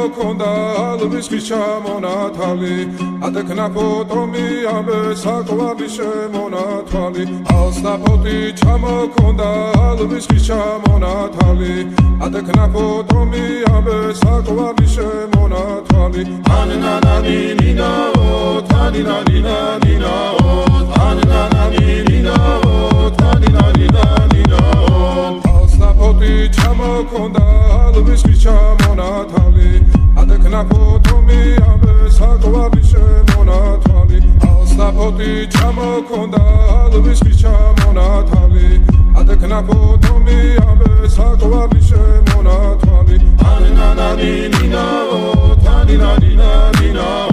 ჩამოქონდა ალვის ხის ჩამონათალი ატექნა ფოტომი ამე საკვარი შემონათვალი ალსა ფოტი ჩამოქონდა ალვის ხის ჩამონათალი ატექნა ფოტომი ამე საკვარი შემონათვალი ანანანინინაო თანინანინანინაო ანანანინინაო თანინანინანინაო ალსა ფოტი ჩამოქონდა ალვის ხის ჩამონათალი ატექნა ფოტომი ამე საკვარი შემონათვალი ალსა ფოტი ჩამოქონდა ალვის ხის ჩამონათალი ატექნა ფოტომი ამე საკვარი შემონათვალი ანანანინინაო თანინანინანინაო